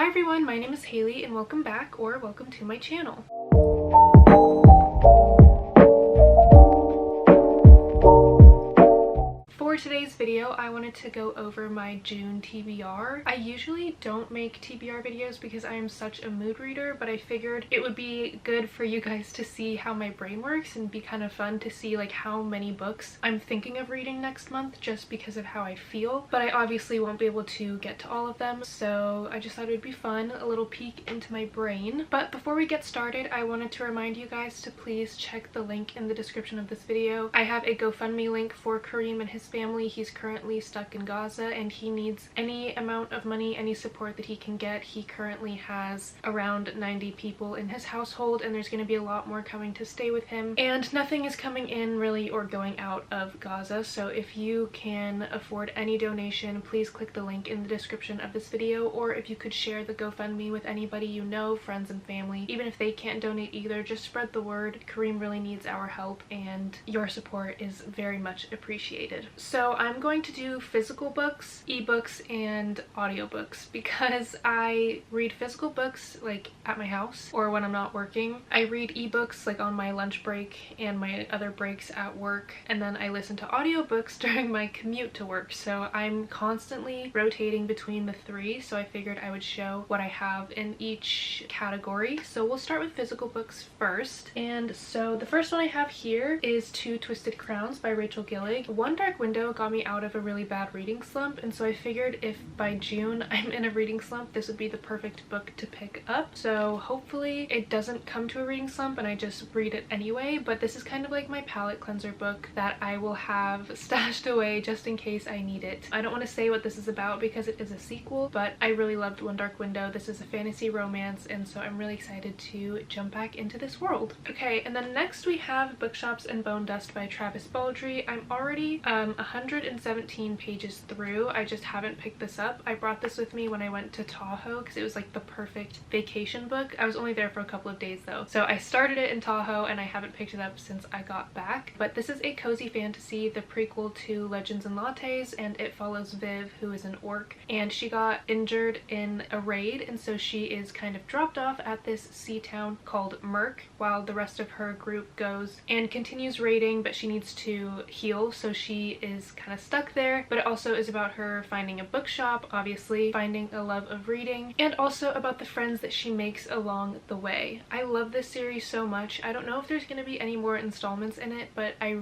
everyone, my name is Haley and welcome back or welcome to my channel. For today's video, I wanted to go over my June TBR. I usually don't make TBR videos because I am such a mood reader, but I figured it would be good for you guys to see how my brain works and be kind of fun to see like how many books I'm thinking of reading next month just because of how I feel. But I obviously won't be able to get to all of them, so I just thought it would be fun, a little peek into my brain. But before we get started, I wanted to remind you guys to please check the link in the description of this video. I have a GoFundMe link for Kareem and his family. He's currently stuck in Gaza and he needs any amount of money, any support that he can get. He currently has around 90 people in his household and there's going to be a lot more coming to stay with him, and nothing is coming in really or going out of Gaza. So if you can afford any donation, please click the link in the description of this video, or if you could share the GoFundMe with anybody you know, friends and family. Even if they can't donate either, just spread the word. Kareem really needs our help and your support is very much appreciated. So I'm going to do physical books, ebooks, and audiobooks because I read physical books like at my house or when I'm not working. I read ebooks like on my lunch break and my other breaks at work, and then I listen to audiobooks during my commute to work. So I'm constantly rotating between the three, so I figured I would show what I have in each category. So we'll start with physical books first. And so the first one I have here is Two Twisted Crowns by Rachel Gillig. One Dark Window got me out of a really bad reading slump, and so I figured if by June I'm in a reading slump, this would be the perfect book to pick up. So hopefully it doesn't come to a reading slump and I just read it anyway, but this is kind of like my palate cleanser book that I will have stashed away just in case I need it. I don't want to say what this is about because it is a sequel, but I really loved One Dark Window. This is a fantasy romance, and so I'm really excited to jump back into this world. Okay, and then next we have Bookshops and Bone Dust by Travis Baldree. I'm already 117 pages through. I just haven't picked this up. I brought this with me when I went to Tahoe because it was like the perfect vacation book. I was only there for a couple of days though, so I started it in Tahoe and I haven't picked it up since I got back. But this is a cozy fantasy, the prequel to Legends and Lattes, and it follows Viv, who is an orc, and she got injured in a raid, and so she is kind of dropped off at this sea town called Merk while the rest of her group goes and continues raiding, but she needs to heal, so she is kind of stuck there. But it also is about her finding a bookshop, obviously finding a love of reading, and also about the friends that she makes along the way. I love this series so much. I don't know if there's going to be any more installments in it, but I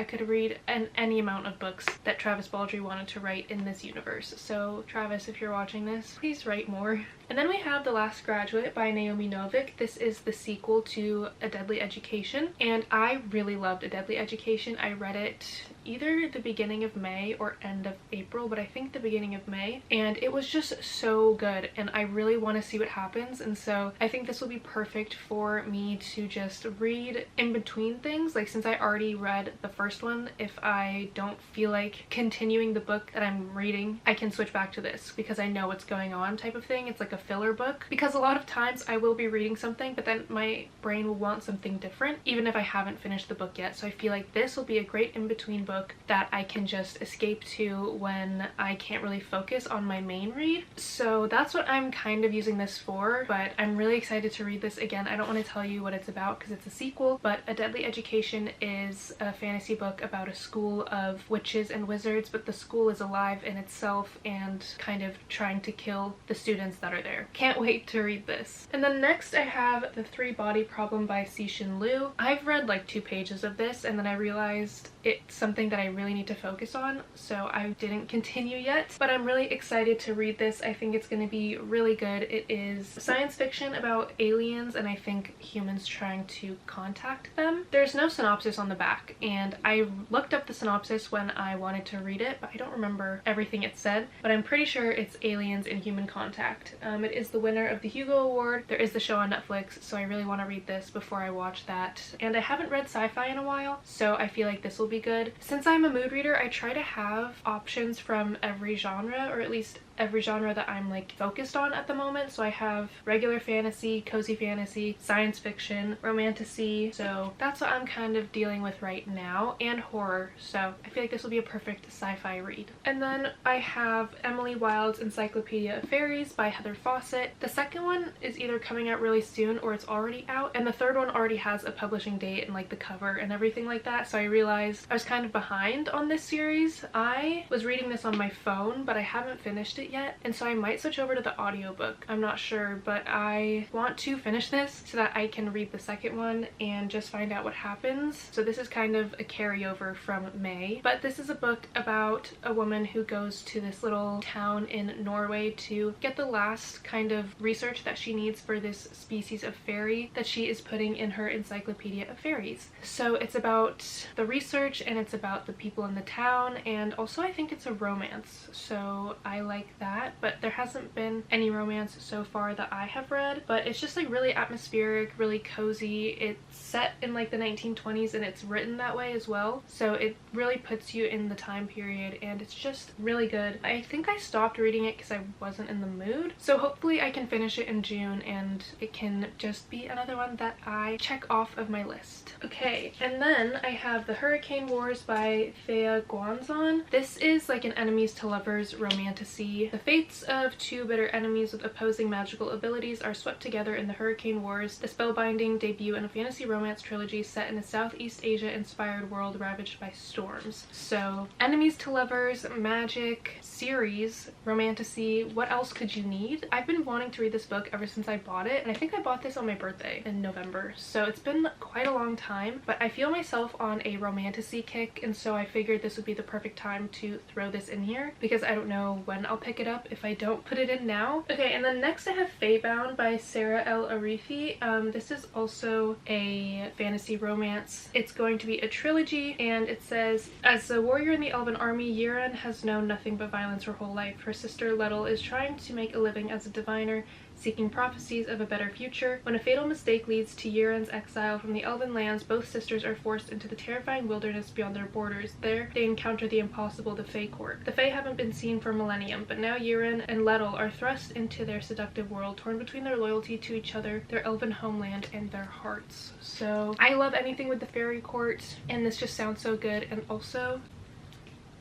could read any amount of books that Travis Baldree wanted to write in this universe. So Travis, if you're watching this, please write more. And then we have The Last Graduate by Naomi Novik. This is the sequel to A Deadly Education, and I really loved A Deadly Education. I read it either the beginning of May or end of April, but I think the beginning of May, and it was just so good and I really want to see what happens, and so I think this will be perfect for me to just read in between things. Like, since I already read the first one, if I don't feel like continuing the book that I'm reading, I can switch back to this because I know what's going on type of thing. It's like a filler book, because a lot of times I will be reading something but then my brain will want something different even if I haven't finished the book yet. So I feel like this will be a great in-between book that I can just escape to when I can't really focus on my main read. So that's what I'm kind of using this for, but I'm really excited to read this again. I don't want to tell you what it's about because it's a sequel, but A Deadly Education is a fantasy book about a school of witches and wizards, but the school is alive in itself and kind of trying to kill the students that are there. Can't wait to read this. And then next I have The Three Body Problem by Cixin Liu. I've read like 2 pages of this and then I realized it's something that I really need to focus on, so I didn't continue yet, but I'm really excited to read this. I think it's going to be really good. It is science fiction about aliens and I think humans trying to contact them. There's no synopsis on the back, and I looked up the synopsis when I wanted to read it, but I don't remember everything it said, but I'm pretty sure it's aliens and human contact. It is the winner of the Hugo Award. There is the show on Netflix, so I really want to read this before I watch that, and I haven't read sci-fi in a while, so I feel like this will be good. Since I'm a mood reader, I try to have options from every genre, or at least every genre that I'm like focused on at the moment. So I have regular fantasy, cozy fantasy, science fiction, romantasy. So that's what I'm kind of dealing with right now, and horror. So I feel like this will be a perfect sci-fi read. And then I have Emily Wilde's Encyclopedia of Fairies by Heather Fawcett. The second one is either coming out really soon or it's already out, and the third one already has a publishing date and like the cover and everything like that. So I realized I was kind of behind on this series. I was reading this on my phone, but I haven't finished it yet, and so I might switch over to the audiobook. I'm not sure, but I want to finish this so that I can read the second one and just find out what happens. So this is kind of a carryover from May, but this is a book about a woman who goes to this little town in Norway to get the last kind of research that she needs for this species of fairy that she is putting in her Encyclopedia of Fairies. So it's about the research and it's about the people in the town, and also I think it's a romance, so I like that. But there hasn't been any romance so far that I have read, but it's just like really atmospheric, really cozy. It's set in like the 1920s and it's written that way as well, so it really puts you in the time period, and it's just really good. I think I stopped reading it because I wasn't in the mood, so hopefully I can finish it in June and it can just be another one that I check off of my list. Okay, and then I have The Hurricane Wars by Thea Guanzon. This is like an enemies to lovers romantasy. The fates of two bitter enemies with opposing magical abilities are swept together in the Hurricane Wars, the spellbinding debut in a fantasy romance trilogy set in a Southeast Asia inspired world ravaged by storms. So enemies to lovers, magic, series, romantasy, what else could you need? I've been wanting to read this book ever since I bought it, and I think I bought this on my birthday in November, so it's been quite a long time, but I feel myself on a romantasy kick, and so I figured this would be the perfect time to throw this in here because I don't know when I'll pick it up if I don't put it in now. Okay, and then next I have Feybound by Sarah L. Arifi. This is also a fantasy romance. It's going to be a trilogy, and it says, as a warrior in the elven army, Yiren has known nothing but violence her whole life. Her sister Lettel is trying to make a living as a diviner, seeking prophecies of a better future. When a fatal mistake leads to Yiren's exile from the elven lands, both sisters are forced into the terrifying wilderness beyond their borders. There, they encounter the impossible, the Fey court. The Fey haven't been seen for a millennium, but now Yiren and Lettel are thrust into their seductive world, torn between their loyalty to each other, their elven homeland, and their hearts. So I love anything with the fairy court, and this just sounds so good, and also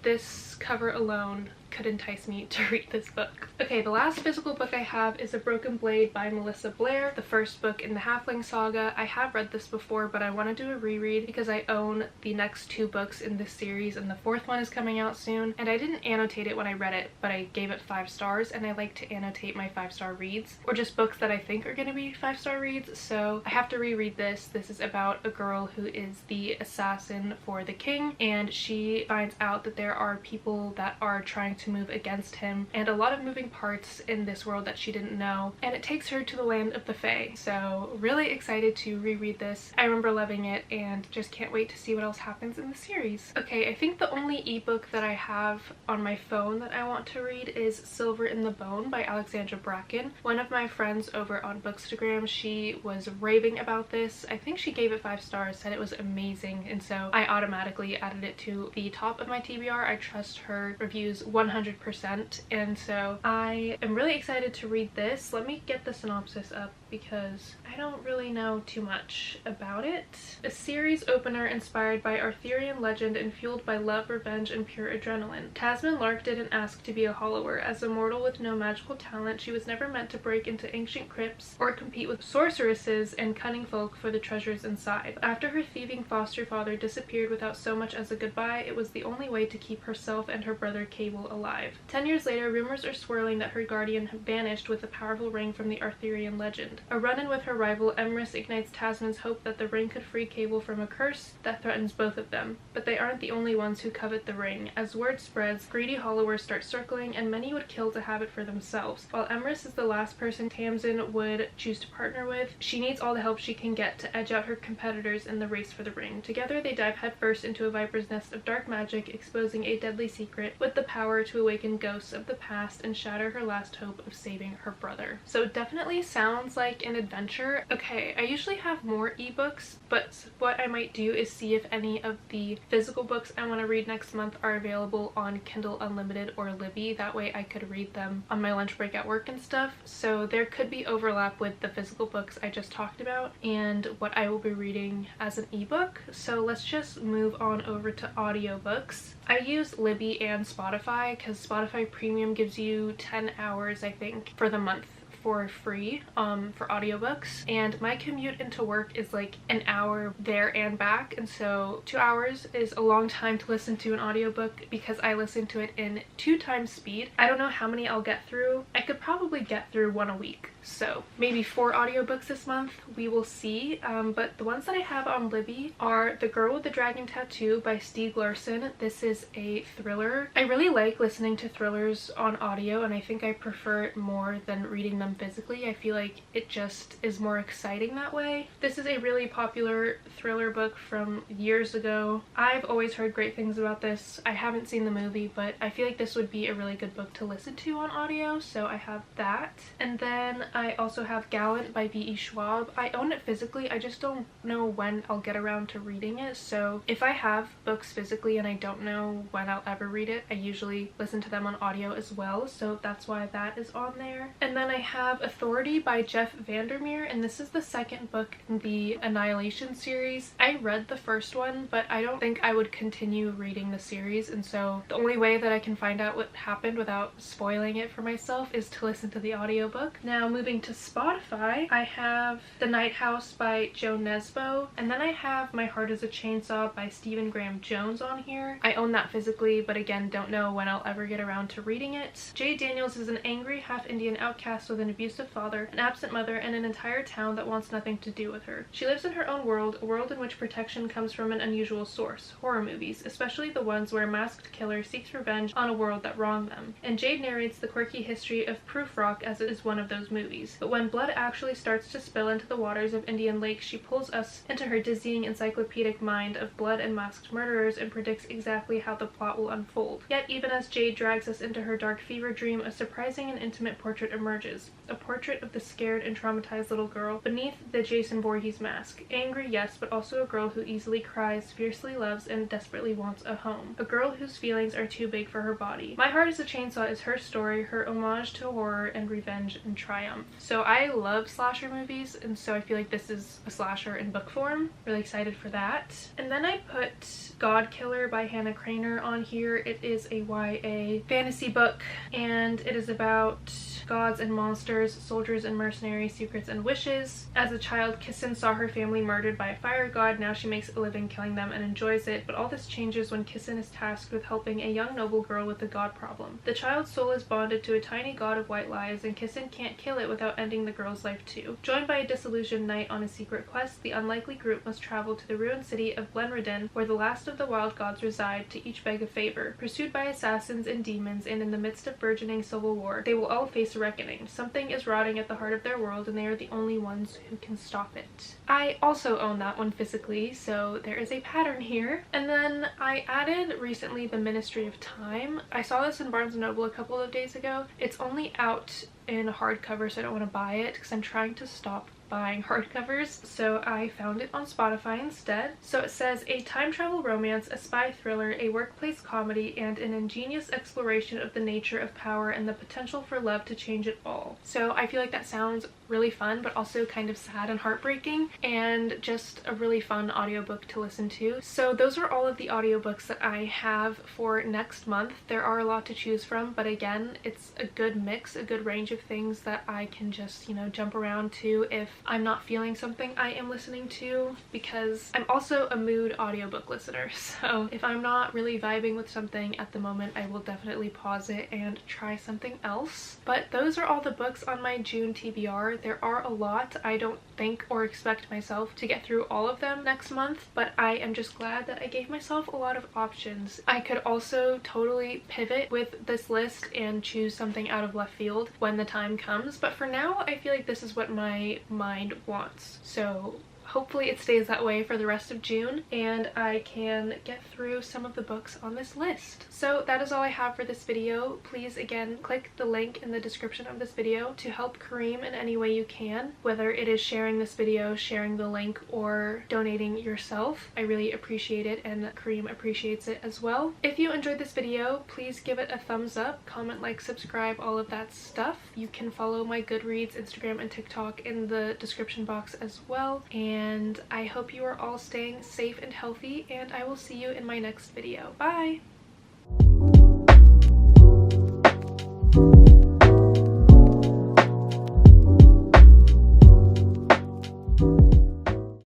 this cover alone could entice me to read this book. Okay, the last physical book I have is A Broken Blade by Melissa Blair, the first book in the Halfling saga. I have read this before, but I want to do a reread because I own the next two books in this series, and the fourth one is coming out soon, and I didn't annotate it when I read it, but I gave it 5 stars, and I like to annotate my 5-star reads, or just books that I think are going to be 5-star reads, so I have to reread this. This is about a girl who is the assassin for the king, and she finds out that there are people that are trying to move against him, and a lot of moving parts in this world that she didn't know, and it takes her to the land of the Fae. So really excited to reread this. I remember loving it and just can't wait to see what else happens in the series. Okay, I think the only ebook that I have on my phone that I want to read is Silver in the Bone by Alexandra Bracken. One of my friends over on Bookstagram, she was raving about this. I think she gave it 5 stars, said it was amazing, and so I automatically added it to the top of my TBR. I trust her reviews 100%, and so I am really excited to read this. Let me get the synopsis up because I don't really know too much about it. A series opener inspired by Arthurian legend and fueled by love, revenge, and pure adrenaline. Tasman Lark didn't ask to be a hollower. As a mortal with no magical talent, she was never meant to break into ancient crypts or compete with sorceresses and cunning folk for the treasures inside. After her thieving foster father disappeared without so much as a goodbye, it was the only way to keep herself and her brother Cable alive. 10 years later, rumors are swirling that her guardian vanished with a powerful ring from the Arthurian legend. A run-in with her rival Emrys ignites Tasman's hope that the ring could free Cable from a curse that threatens both of them. But they aren't the only ones who covet the ring. As word spreads, greedy hollowers start circling, and many would kill to have it for themselves. While Emrys is the last person Tamsin would choose to partner with, she needs all the help she can get to edge out her competitors in the race for the ring. Together, they dive headfirst into a viper's nest of dark magic, exposing a deadly secret with the power to to awaken ghosts of the past and shatter her last hope of saving her brother. So it definitely sounds like an adventure. Okay, I usually have more ebooks, but what I might do is see if any of the physical books I want to read next month are available on Kindle Unlimited or Libby. That way I could read them on my lunch break at work and stuff. So there could be overlap with the physical books I just talked about and what I will be reading as an ebook. So let's just move on over to audiobooks. I use Libby and Spotify because Spotify Premium gives you 10 hours, I think, for the month for free for audiobooks, and my commute into work is like an hour there and back, and so 2 hours is a long time to listen to an audiobook because I listen to it in 2 times speed. I don't know how many I'll get through. I could probably get through one a week, so maybe 4 audiobooks this month, we will see. But the ones that I have on Libby are The Girl with the Dragon Tattoo by Stieg Larsson. This is a thriller. I really like listening to thrillers on audio, and I think I prefer it more than reading them physically. I feel like it just is more exciting that way. This is a really popular thriller book from years ago. I've always heard great things about this. I haven't seen the movie, but I feel like this would be a really good book to listen to on audio, so I have that. And then I also have Gallant by V.E. Schwab. I own it physically, I just don't know when I'll get around to reading it, so if I have books physically and I don't know when I'll ever read it, I usually listen to them on audio as well, so that's why that is on there. And then I have Authority by Jeff Vandermeer, and this is the second book in the Annihilation series. I read the first one, but I don't think I would continue reading the series, and so the only way that I can find out what happened without spoiling it for myself is to listen to the audiobook. Now moving to Spotify, I have The Night House by Joe Nesbo, and then I have My Heart is a Chainsaw by Stephen Graham Jones on here. I own that physically, but again, don't know when I'll ever get around to reading it. Jay Daniels is an angry half-Indian outcast with an abusive father, an absent mother, and an entire town that wants nothing to do with her. She lives in her own world, a world in which protection comes from an unusual source, horror movies, especially the ones where a masked killer seeks revenge on a world that wronged them. And Jade narrates the quirky history of Proof Rock as it is one of those movies. But when blood actually starts to spill into the waters of Indian Lake, she pulls us into her dizzying encyclopedic mind of blood and masked murderers and predicts exactly how the plot will unfold. Yet even as Jade drags us into her dark fever dream, a surprising and intimate portrait emerges. A portrait of the scared and traumatized little girl beneath the Jason Voorhees mask. Angry, yes, but also a girl who easily cries, fiercely loves, and desperately wants a home. A girl whose feelings are too big for her body. My Heart is a Chainsaw is her story, her homage to horror and revenge and triumph. So I love slasher movies, and so I feel like this is a slasher in book form. Really excited for that. And then I put God Killer by Hannah Craner on here. It is a YA fantasy book, and it is about gods and monsters, soldiers and mercenaries, secrets and wishes. As a child, Kissin saw her family murdered by a fire god. Now she makes a living killing them and enjoys it, but all this changes when Kissin is tasked with helping a young noble girl with a god problem. The child's soul is bonded to a tiny god of white lies, and Kissin can't kill it without ending the girl's life too. Joined by a disillusioned knight on a secret quest, the unlikely group must travel to the ruined city of Glenredin, where the last of the wild gods reside, to each beg a favor. Pursued by assassins and demons, and in the midst of burgeoning civil war, they will all face a reckoning. Something is rotting at the heart of their world, and they are the only ones who can stop it. I also own that one physically, so there is a pattern here. And then I added recently The Ministry of Time. I saw this in Barnes & Noble a couple of days ago. It's only out in hardcover, so I don't want to buy it because I'm trying to stop buying hardcovers, so I found it on Spotify instead. So it says, a time travel romance, a spy thriller, a workplace comedy, and an ingenious exploration of the nature of power and the potential for love to change it all. So I feel like that sounds really fun, but also kind of sad and heartbreaking, and just a really fun audiobook to listen to. So those are all of the audiobooks that I have for next month. There are a lot to choose from, but again, it's a good mix, a good range of things that I can just, you know, jump around to if I'm not feeling something I am listening to, because I'm also a mood audiobook listener. So if I'm not really vibing with something at the moment, I will definitely pause it and try something else. But those are all the books on my June TBR. There are a lot. I don't think or expect myself to get through all of them next month, but I am just glad that I gave myself a lot of options. I could also totally pivot with this list and choose something out of left field when the time comes, but for now I feel like this is what my mind wants. So hopefully it stays that way for the rest of June and I can get through some of the books on this list. So that is all I have for this video. Please again click the link in the description of this video to help Kareem in any way you can, whether it is sharing this video, sharing the link, or donating yourself. I really appreciate it and Kareem appreciates it as well. If you enjoyed this video, please give it a thumbs up, comment, like, subscribe, all of that stuff. You can follow my Goodreads, Instagram, and TikTok in the description box as well. And I hope you are all staying safe and healthy, and I will see you in my next video. Bye!